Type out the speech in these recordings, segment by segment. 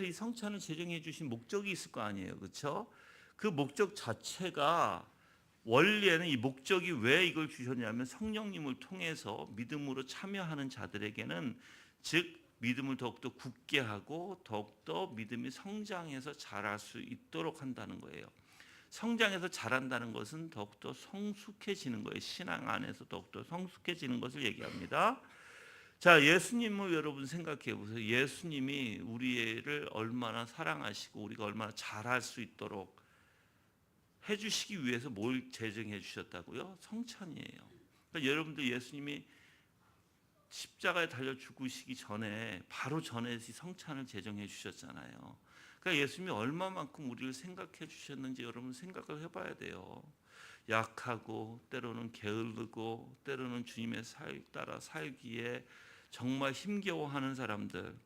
하나님께서 이 성찬을 제정해 주신 목적이 있을 거 아니에요, 그렇죠? 그 목적 자체가 원래는 이 목적이 왜 이걸 주셨냐면 성령님을 통해서 믿음으로 참여하는 자들에게는 즉 믿음을 더욱더 굳게 하고 더욱더 믿음이 성장해서 자랄 수 있도록 한다는 거예요. 성장해서 자란다는 것은 더욱더 성숙해지는 거예요. 신앙 안에서 더욱더 성숙해지는 것을 얘기합니다. 자, 예수님을 여러분 생각해 보세요. 예수님이 우리를 얼마나 사랑하시고 우리가 얼마나 잘할 수 있도록 해주시기 위해서 뭘 제정해 주셨다고요? 성찬이에요. 그러니까 여러분들 예수님이 십자가에 달려 죽으시기 전에 바로 전에 성찬을 제정해 주셨잖아요. 그러니까 예수님이 얼마만큼 우리를 생각해 주셨는지 여러분 생각을 해봐야 돼요. 약하고 때로는 게으르고 때로는 주님의 살 따라 살기에 정말 힘겨워하는 사람들,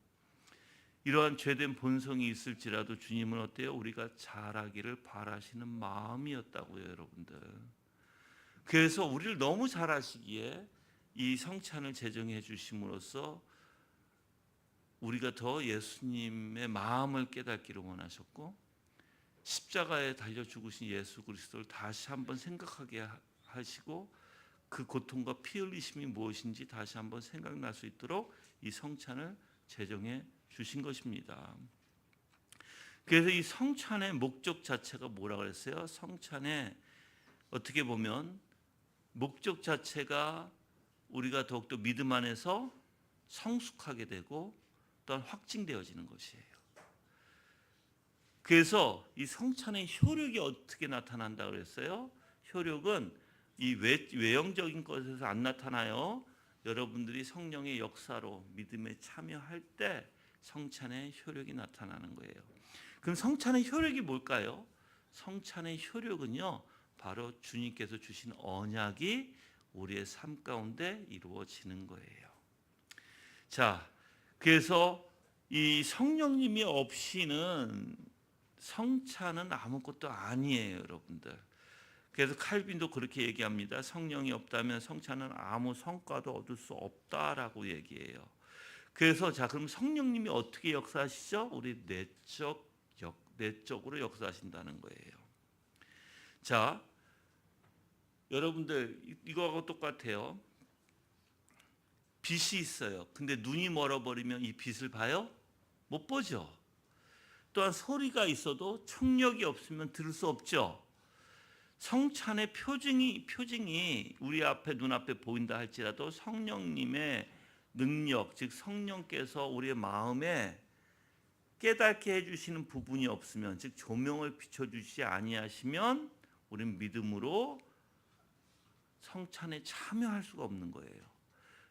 이러한 죄된 본성이 있을지라도 주님은 어때요? 우리가 잘하기를 바라시는 마음이었다고요, 여러분들. 그래서 우리를 너무 잘하시기에 이 성찬을 제정해 주심으로써 우리가 더 예수님의 마음을 깨닫기를 원하셨고 십자가에 달려 죽으신 예수 그리스도를 다시 한번 생각하게 하시고 그 고통과 피 흘리심이 무엇인지 다시 한번 생각날 수 있도록 이 성찬을 제정해 주신 것입니다. 그래서 이 성찬의 목적 자체가 뭐라고 그랬어요? 성찬의 어떻게 보면 목적 자체가 우리가 더욱더 믿음 안에서 성숙하게 되고 또한 확증되어지는 것이에요. 그래서 이 성찬의 효력이 어떻게 나타난다 그랬어요? 효력은 이 외형적인 것에서 안 나타나요. 여러분들이 성령의 역사로 믿음에 참여할 때 성찬의 효력이 나타나는 거예요. 그럼 성찬의 효력이 뭘까요? 성찬의 효력은요, 바로 주님께서 주신 언약이 우리의 삶 가운데 이루어지는 거예요. 자, 그래서 이 성령님이 없이는 성찬은 아무것도 아니에요, 여러분들. 그래서 칼빈도 그렇게 얘기합니다. 성령이 없다면 성찬은 아무 성과도 얻을 수 없다라고 얘기해요. 그래서 자, 그럼 성령님이 어떻게 역사하시죠? 우리 내적으로 역사하신다는 거예요. 자, 여러분들 이거하고 똑같아요. 빛이 있어요. 근데 눈이 멀어버리면 이 빛을 봐요? 못 보죠. 또한 소리가 있어도 청력이 없으면 들을 수 없죠. 성찬의 표징이 우리 앞에 눈앞에 보인다 할지라도 성령님의 능력, 즉 성령께서 우리의 마음에 깨닫게 해주시는 부분이 없으면, 즉 조명을 비춰주시지 아니하시면 우리는 믿음으로 성찬에 참여할 수가 없는 거예요.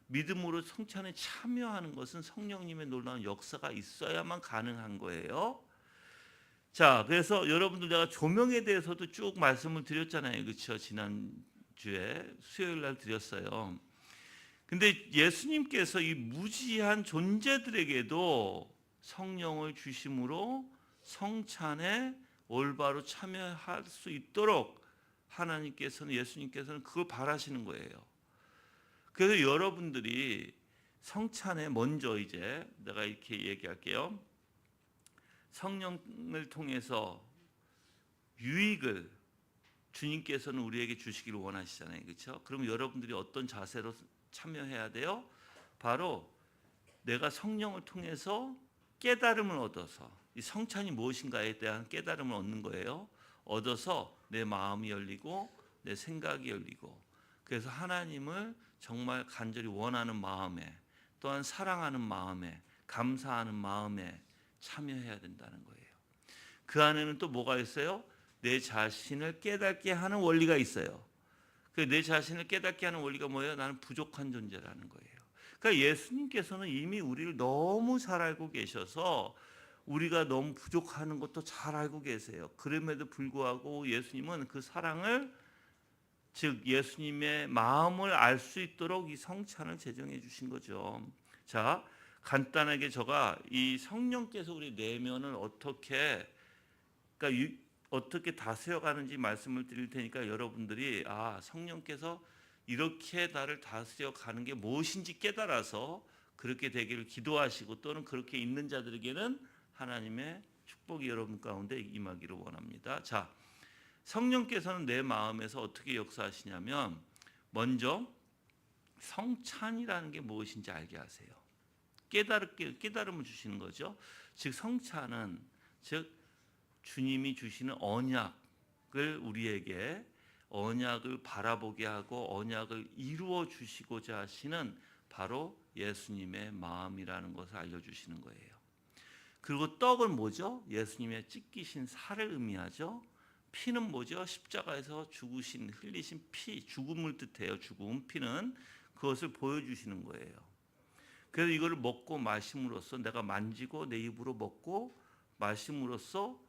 믿음으로 성찬에 참여하는 것은 성령님의 놀라운 역사가 있어야만 가능한 거예요. 자, 그래서 여러분들 내가 조명에 대해서도 쭉 말씀을 드렸잖아요, 그렇죠? 지난주에 수요일 날 드렸어요. 근데 예수님께서 이 무지한 존재들에게도 성령을 주심으로 성찬에 올바로 참여할 수 있도록 예수님께서는 그걸 바라시는 거예요. 그래서 여러분들이 성찬에 먼저 이제 내가 이렇게 얘기할게요. 성령을 통해서 유익을 주님께서는 우리에게 주시기를 원하시잖아요, 그렇죠? 그럼 여러분들이 어떤 자세로 참여해야 돼요? 바로 내가 성령을 통해서 깨달음을 얻어서 이 성찬이 무엇인가에 대한 깨달음을 얻는 거예요. 얻어서 내 마음이 열리고 내 생각이 열리고, 그래서 하나님을 정말 간절히 원하는 마음에, 또한 사랑하는 마음에, 감사하는 마음에 참여해야 된다는 거예요. 그 안에는 또 뭐가 있어요? 내 자신을 깨닫게 하는 원리가 있어요. 내 자신을 깨닫게 하는 원리가 뭐예요? 나는 부족한 존재라는 거예요. 그러니까 예수님께서는 이미 우리를 너무 잘 알고 계셔서 우리가 너무 부족하는 것도 잘 알고 계세요. 그럼에도 불구하고 예수님은 그 사랑을, 즉 예수님의 마음을 알 수 있도록 이 성찬을 제정해 주신 거죠. 자, 간단하게 제가 이 성령께서 우리 내면을 어떻게 다스려 가는지 말씀을 드릴 테니까 여러분들이 성령께서 이렇게 나를 다스려 가는 게 무엇인지 깨달아서 그렇게 되기를 기도하시고, 또는 그렇게 있는 자들에게는 하나님의 축복이 여러분 가운데 임하기를 원합니다. 자, 성령께서는 내 마음에서 어떻게 역사하시냐면 먼저 성찬이라는 게 무엇인지 알게 하세요. 깨달음을 주시는 거죠. 즉 성찬은 즉 주님이 주시는 언약을 우리에게 언약을 바라보게 하고 언약을 이루어 주시고자 하시는 바로 예수님의 마음이라는 것을 알려주시는 거예요. 그리고 떡은 뭐죠? 예수님의 찢기신 살을 의미하죠. 피는 뭐죠? 십자가에서 죽으신 흘리신 피, 죽음을 뜻해요. 죽음, 피는 그것을 보여주시는 거예요. 그래서 이거를 먹고 마심으로써 내가 만지고 내 입으로 먹고 마심으로써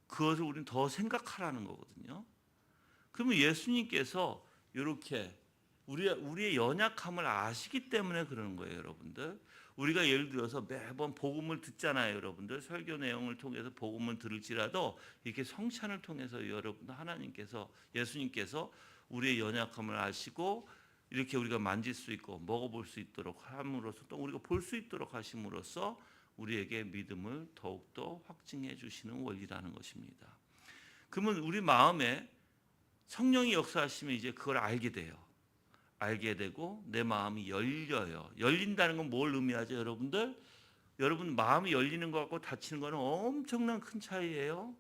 그것을 우리는 더 생각하라는 거거든요. 그러면 예수님께서 이렇게 우리의 연약함을 아시기 때문에 그러는 거예요, 여러분들. 우리가 예를 들어서 매번 복음을 듣잖아요, 여러분들. 설교 내용을 통해서 복음을 들을지라도 이렇게 성찬을 통해서 여러분 하나님께서 예수님께서 우리의 연약함을 아시고 이렇게 우리가 만질 수 있고 먹어볼 수 있도록 함으로써 또 우리가 볼 수 있도록 하심으로써 우리에게 믿음을 더욱더 확증해 주시는 원리라는 것입니다. 그러면 우리 마음에 성령이 역사하시면 이제 그걸 알게 돼요. 알게 되고 내 마음이 열려요. 열린다는 건 뭘 의미하죠, 여러분들? 여러분 마음이 열리는 것하고 닫히는 거는 엄청난 큰 차이예요.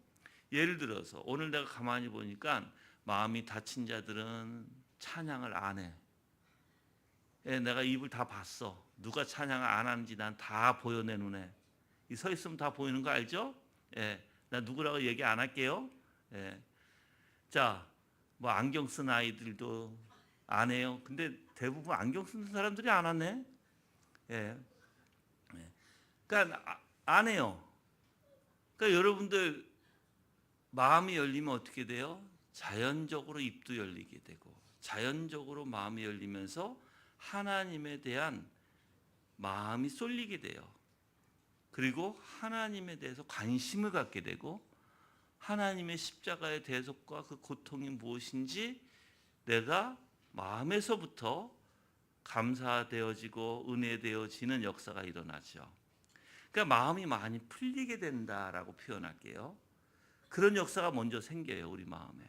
예를 들어서 오늘 내가 가만히 보니까 마음이 닫힌 자들은 찬양을 안 해. 내가 입을 다 봤어. 누가 찬양을 안 하는지 난 다 보여 내 눈에. 이 서 있으면 다 보이는 거 알죠? 나 누구라고 얘기 안 할게요. 자, 뭐 안경 쓴 아이들도 안 해요. 근데 대부분 안경 쓰는 사람들이 안 하네. 그러니까 안 해요. 그러니까 여러분들 마음이 열리면 어떻게 돼요? 자연적으로 입도 열리게 되고 자연적으로 마음이 열리면서 하나님에 대한 마음이 쏠리게 돼요. 그리고 하나님에 대해서 관심을 갖게 되고 하나님의 십자가의 대속과 그 고통이 무엇인지 내가 마음에서부터 감사되어지고 은혜되어지는 역사가 일어나죠. 그러니까 마음이 많이 풀리게 된다라고 표현할게요. 그런 역사가 먼저 생겨요, 우리 마음에.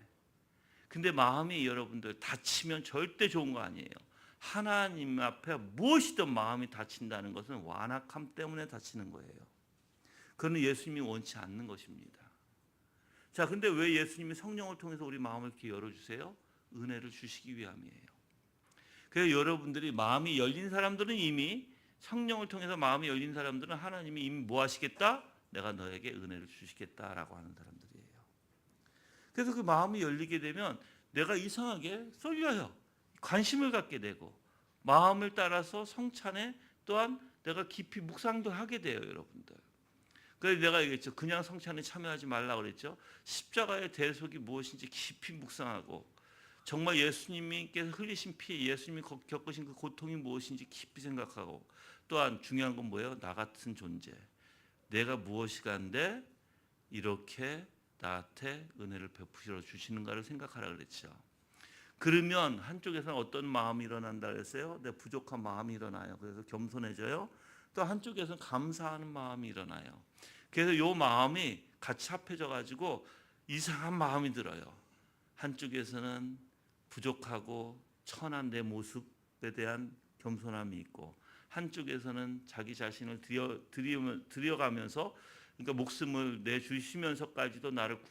근데 마음이 여러분들 다치면 절대 좋은 거 아니에요. 하나님 앞에 무엇이든 마음이 다친다는 것은 완악함 때문에 다치는 거예요. 그건 예수님이 원치 않는 것입니다. 자, 근데 왜 예수님이 성령을 통해서 우리 마음을 이렇게 열어주세요? 은혜를 주시기 위함이에요. 그래서 여러분들이 마음이 열린 사람들은 이미 성령을 통해서 마음이 열린 사람들은 하나님이 이미 뭐 하시겠다? 내가 너에게 은혜를 주시겠다라고 하는 사람들이에요. 그래서 그 마음이 열리게 되면 내가 이상하게 쏠려요. 관심을 갖게 되고 마음을 따라서 성찬에 또한 내가 깊이 묵상도 하게 돼요, 여러분들. 그래서 내가 얘기했죠. 그냥 성찬에 참여하지 말라고 그랬죠. 십자가의 대속이 무엇인지 깊이 묵상하고 정말 예수님께서 흘리신 피, 예수님이 겪으신 그 고통이 무엇인지 깊이 생각하고 또한 중요한 건 뭐예요? 나 같은 존재. 내가 무엇이간데 이렇게 나한테 은혜를 베푸시러 주시는가를 생각하라 그랬죠. 그러면 한쪽에서는 어떤 마음이 일어난다 그랬어요? 내 부족한 마음이 일어나요. 그래서 겸손해져요. 또 한쪽에서는 감사하는 마음이 일어나요. 그래서 이 마음이 같이 합해져 가지고 이상한 마음이 들어요. 한쪽에서는 부족하고 천한 내 모습에 대한 겸손함이 있고 한쪽에서는 자기 자신을 들여가면서 그러니까 목숨을 내주시면서까지도 나를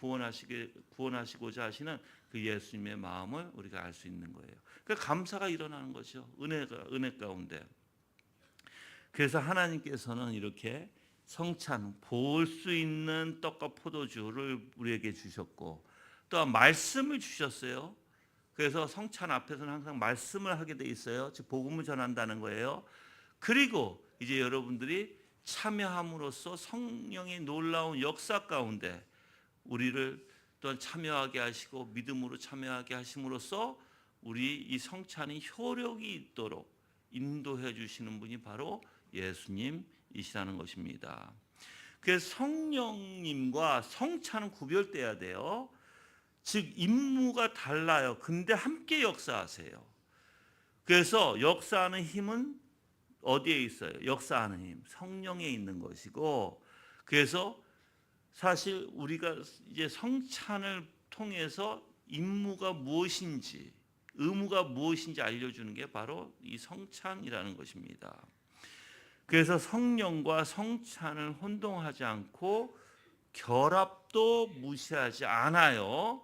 구원하시고자 하시는 그 예수님의 마음을 우리가 알 수 있는 거예요. 그러니까 감사가 일어나는 거죠. 은혜 가운데. 그래서 하나님께서는 이렇게 성찬, 볼 수 있는 떡과 포도주를 우리에게 주셨고 또한 말씀을 주셨어요. 그래서 성찬 앞에서는 항상 말씀을 하게 돼 있어요. 즉 복음을 전한다는 거예요. 그리고 이제 여러분들이 참여함으로써 성령의 놀라운 역사 가운데 우리를 또한 참여하게 하시고 믿음으로 참여하게 하심으로써 우리 이 성찬이 효력이 있도록 인도해 주시는 분이 바로 예수님이시라는 것입니다. 그래서 성령님과 성찬은 구별돼야 돼요. 즉 임무가 달라요. 근데 함께 역사하세요. 그래서 역사하는 힘은 어디에 있어요? 역사하는 힘, 성령에 있는 것이고 그래서 사실 우리가 이제 성찬을 통해서 임무가 무엇인지, 의무가 무엇인지 알려주는 게 바로 이 성찬이라는 것입니다. 그래서 성령과 성찬을 혼동하지 않고 결합도 무시하지 않아요.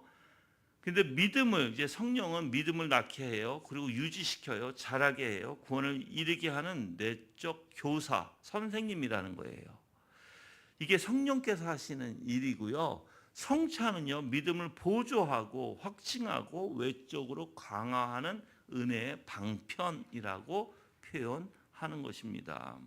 근데 믿음을, 이제 성령은 믿음을 낳게 해요. 그리고 유지시켜요. 자라게 해요. 구원을 이루게 하는 내적 교사, 선생님이라는 거예요. 이게 성령께서 하시는 일이고요. 성찬은요, 믿음을 보조하고 확증하고 외적으로 강화하는 은혜의 방편이라고 표현하는 것입니다.